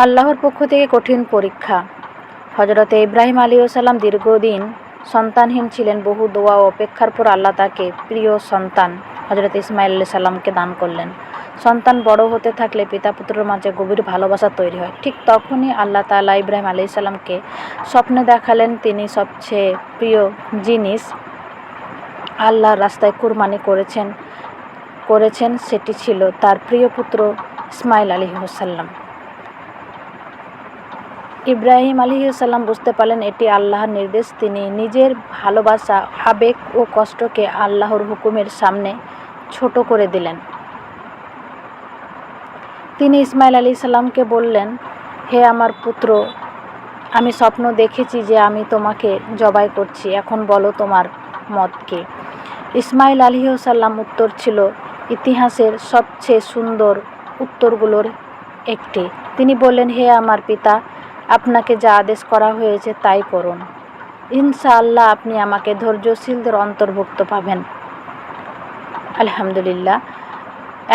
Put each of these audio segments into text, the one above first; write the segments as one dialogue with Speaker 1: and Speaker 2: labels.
Speaker 1: আল্লাহর পক্ষ থেকে কঠিন পরীক্ষা। হযরতে ইব্রাহিম আলাইহিসসালাম দীর্ঘদিন সন্তানহীন ছিলেন। বহু দোয়া ও অপেক্ষার পর আল্লাহ তাকে প্রিয় সন্তান হযরত ইসমাঈল আলাইহিসসালামকে দান করলেন। সন্তান বড় হতে থাকলে পিতা পুত্রের মাঝে গভীর ভালোবাসা তৈরি হয়। ঠিক তখনই আল্লাহ তাআলা ইব্রাহিম আলাইহিসসালামকে স্বপ্নে দেখালেন তিনি সবচেয়ে প্রিয় জিনিস আল্লাহর রাস্তায় কুরবানি করেছেন সেটি ছিল তার প্রিয় পুত্র ইসমাঈল আলাইহিসসালাম। ইব্রাহিম আলাইহিসসালাম বুঝতে পারলেন এটি আল্লাহর নির্দেশ। তিনি নিজের ভালোবাসা, আবেগ ও কষ্টকে আল্লাহর হুকুমের সামনে ছোট করে দিলেন। তিনি ইসমাঈল আলাইহিসসালামকে বললেন, হে আমার পুত্র, আমি স্বপ্ন দেখেছি যে আমি তোমাকে জবাই করছি। এখন বলো তোমার মত কি? ইসমাঈল আলাইহিসসালাম উত্তর ছিল ইতিহাসের সবচেয়ে সুন্দর উত্তরগুলোর একটি। তিনি বললেন, হে আমার পিতা, আপনাকে যা আদেশ করা হয়েছে তাই করুন। ইনশাআল্লাহ আপনি আমাকে ধৈর্যশীলদের অন্তর্ভুক্ত পাবেন। আলহামদুলিল্লাহ,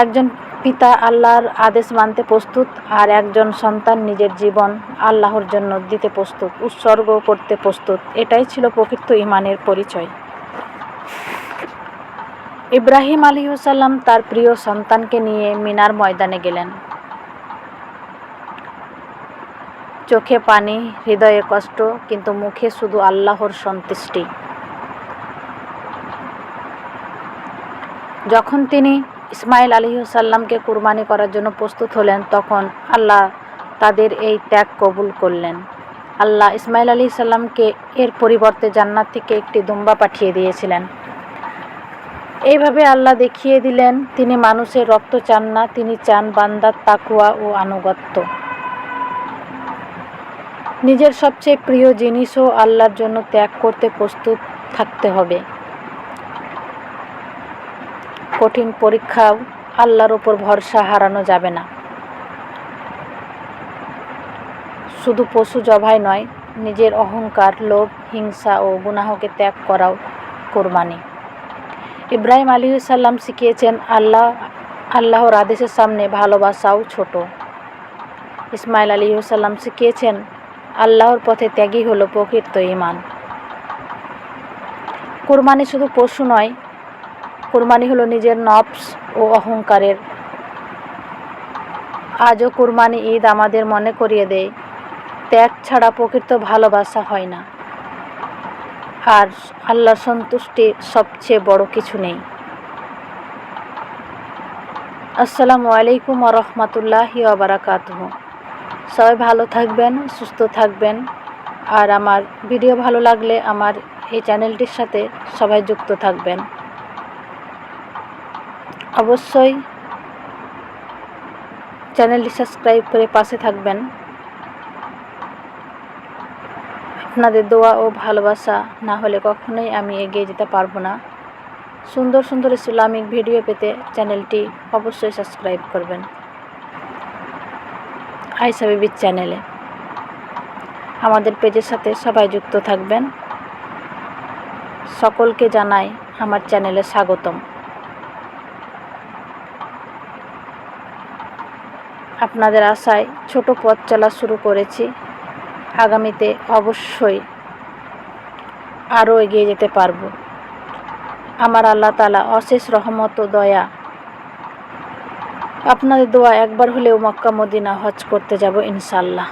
Speaker 1: একজন পিতা আল্লাহর আদেশ মানতে প্রস্তুত, আর একজন সন্তান নিজের জীবন আল্লাহর জন্য দিতে প্রস্তুত, উৎসর্গ করতে প্রস্তুত। এটাই ছিল প্রকৃত ঈমানের পরিচয়। ইব্রাহিম আলাইহিসসালাম তার প্রিয় সন্তানকে নিয়ে মিনার ময়দানে গেলেন। চোখে পানি, হৃদয়ে কষ্ট, কিন্তু মুখে শুধু আল্লাহর সন্তুষ্টি। যখন তিনি ইসমাঈল আলাইহিসসালামকে কুরবানি করার জন্য প্রস্তুত হলেন, তখন আল্লাহ তাদের এই ত্যাগ কবুল করলেন। আল্লাহ ইসমাঈল আলাইহিসসালামকে এর পরিবর্তে জান্নাত থেকে একটি দুম্বা পাঠিয়ে দিয়েছিলেন। এইভাবে আল্লাহ দেখিয়ে দিলেন তিনি মানুষের রক্ত চান না, তিনি চান বান্দার তাকওয়া ও আনুগত্য। নিজের সবচেয়ে প্রিয় জিনিসও আল্লাহর জন্য ত্যাগ করতে প্রস্তুত থাকতে হবে। কঠিন পরীক্ষাও আল্লাহর ওপর ভরসা হারানো যাবে না। শুধু পশু জবাই নয়, নিজের অহংকার, লোভ, হিংসা ও গুনাহকে ত্যাগ করাও কুরবানি। ইব্রাহিম আলাইহিসসালাম শিখিয়েছেন আল্লাহর আদেশের সামনে ভালোবাসাও ছোট। ইসমাঈল আলাইহিসসালাম শিখিয়েছেন আল্লাহর পথে ত্যাগই হলো প্রকৃত ঈমান। কুরবানি শুধু পশু নয়, কুরবানি হলো নিজের নফস ও অহংকারের। আজও কুরবানি ঈদ আমাদের মনে করিয়ে দেয় ত্যাগ ছাড়া প্রকৃত ভালোবাসা হয় না, আর আল্লাহর সন্তুষ্টি সবচেয়ে বড় কিছু নেই। আসসালামু আলাইকুম ওয়া রাহমাতুল্লাহি ওয়া বারাকাতুহু। সবাই ভালো থাকবেন, সুস্থ থাকবেন, আর আমার ভিডিও ভালো লাগলে আমার এই চ্যানেলটির সাথে সবাই যুক্ত থাকবেন। অবশ্যই চ্যানেলটি সাবস্ক্রাইব করে পাশে থাকবেন। আপনাদের দোয়া ও ভালোবাসা না হলে কখনোই আমি এগিয়ে যেতে পারবো না। সুন্দর সুন্দর ইসলামিক ভিডিও পেতে চ্যানেলটি অবশ্যই সাবস্ক্রাইব করবেন। আয়েশা বিবির চ্যানেলে আমাদের পেজের সাথে সবাই যুক্ত থাকবেন। সকলকে জানাই আমার চ্যানেলে স্বাগতম। আপনাদের আশায় ছোট পথ চলা শুরু করেছি, আগামীতে অবশ্যই আরও এগিয়ে যেতে পারবো। আমার আল্লাহ তাআলা অশেষ রহমত ও দয়া। আপনাদের দোয়া একবার হলেও মক্কা মদিনা হজ করতে যাব ইনশাআল্লাহ।